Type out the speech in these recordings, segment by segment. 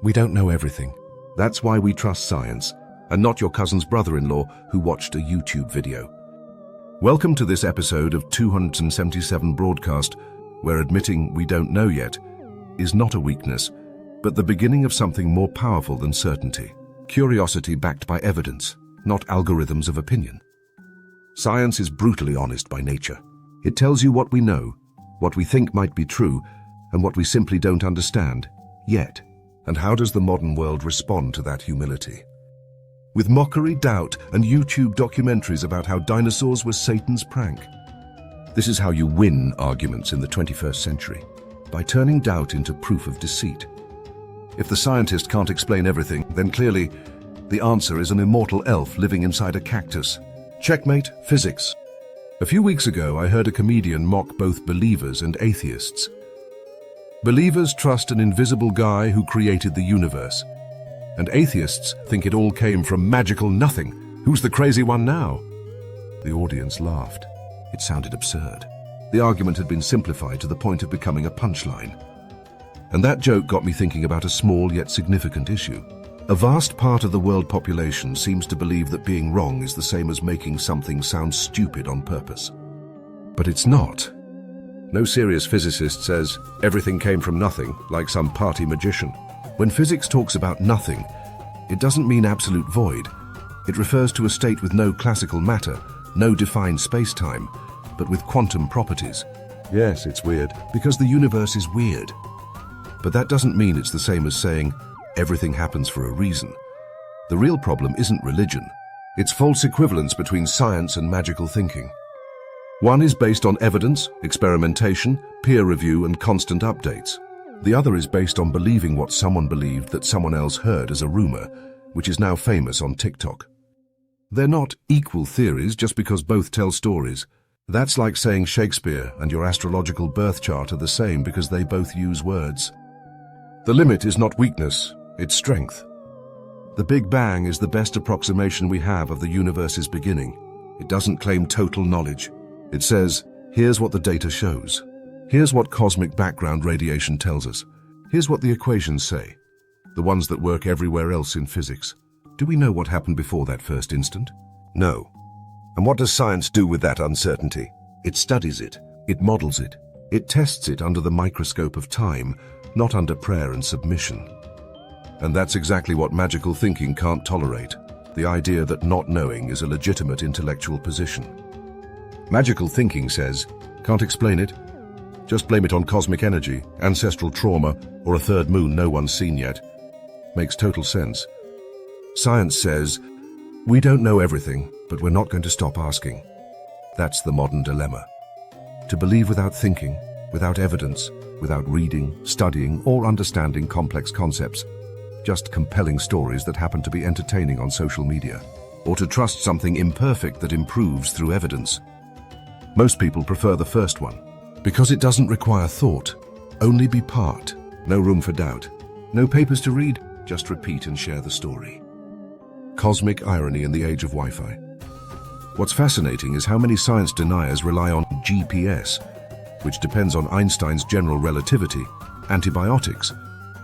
We don't know everything. That's why we trust science, and not your cousin's brother-in-law who watched a YouTube video. Welcome to this episode of 277 Broadcast, where admitting we don't know yet is not a weakness, but the beginning of something more powerful than certainty. Curiosity backed by evidence, not algorithms of opinion. Science is brutally honest by nature. It tells you what we know, what we think might be true, and what we simply don't understand, yet. And how does the modern world respond to that humility? With mockery, doubt, and YouTube documentaries about how dinosaurs were Satan's prank. This is how you win arguments in the 21st century, by turning doubt into proof of deceit. If the scientist can't explain everything, then clearly the answer is an immortal elf living inside a cactus. Checkmate, physics. A few weeks ago, I heard a comedian mock both believers and atheists. Believers trust an invisible guy who created the universe, and atheists think it all came from magical nothing. Who's the crazy one now? The audience laughed. It sounded absurd. The argument had been simplified to the point of becoming a punchline. And that joke got me thinking about a small yet significant issue. A vast part of the world population seems to believe that being wrong is the same as making something sound stupid on purpose. But it's not. No serious physicist says everything came from nothing, like some party magician. When physics talks about nothing, it doesn't mean absolute void. It refers to a state with no classical matter, no defined space-time, but with quantum properties. Yes, it's weird, because the universe is weird. But that doesn't mean it's the same as saying everything happens for a reason. The real problem isn't religion. It's false equivalence between science and magical thinking. One is based on evidence, experimentation, peer review, and constant updates. The other is based on believing what someone believed that someone else heard as a rumor, which is now famous on TikTok. They're not equal theories just because both tell stories. That's like saying Shakespeare and your astrological birth chart are the same because they both use words. The limit is not weakness, it's strength. The Big Bang is the best approximation we have of the universe's beginning. It doesn't claim total knowledge. It says, here's what the data shows. Here's what cosmic background radiation tells us. Here's what the equations say, the ones that work everywhere else in physics. Do we know what happened before that first instant? No. And what does science do with that uncertainty? It studies it. It models it. It tests it under the microscope of time, not under prayer and submission. And that's exactly what magical thinking can't tolerate, the idea that not knowing is a legitimate intellectual position. Magical thinking says, can't explain it. Just blame it on cosmic energy, ancestral trauma, or a third moon no one's seen yet. Makes total sense. Science says, we don't know everything, but we're not going to stop asking. That's the modern dilemma. To believe without thinking, without evidence, without reading, studying, or understanding complex concepts, just compelling stories that happen to be entertaining on social media, or to trust something imperfect that improves through evidence. Most people prefer the first one, because it doesn't require thought, only be part, no room for doubt, no papers to read, just repeat and share the story. Cosmic irony in the age of Wi-Fi. What's fascinating is how many science deniers rely on GPS, which depends on Einstein's general relativity, antibiotics,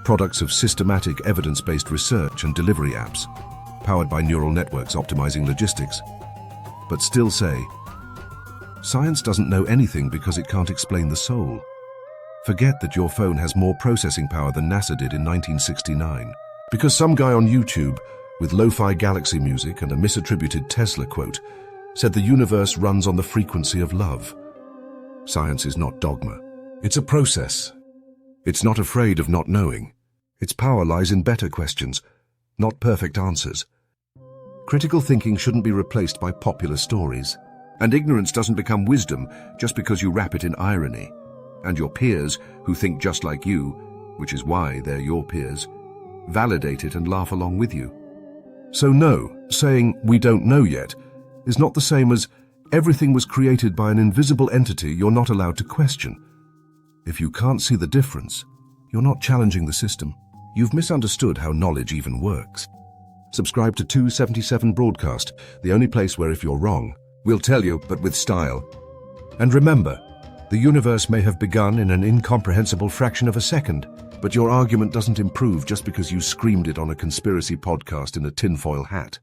products of systematic evidence-based research and delivery apps, powered by neural networks optimizing logistics, but still say, science doesn't know anything because it can't explain the soul. Forget that your phone has more processing power than NASA did in 1969, because some guy on YouTube with lo-fi galaxy music and a misattributed Tesla quote said the universe runs on the frequency of love. Science is not dogma. It's a process. It's not afraid of not knowing. Its power lies in better questions, not perfect answers. Critical thinking shouldn't be replaced by popular stories. And ignorance doesn't become wisdom just because you wrap it in irony. And your peers, who think just like you, which is why they're your peers, validate it and laugh along with you. So no, saying we don't know yet is not the same as everything was created by an invisible entity you're not allowed to question. If you can't see the difference, you're not challenging the system. You've misunderstood how knowledge even works. Subscribe to 277 Broadcast, the only place where if you're wrong, we'll tell you, but with style. And remember, the universe may have begun in an incomprehensible fraction of a second, But your argument doesn't improve just because you screamed it on a conspiracy podcast in a tinfoil hat.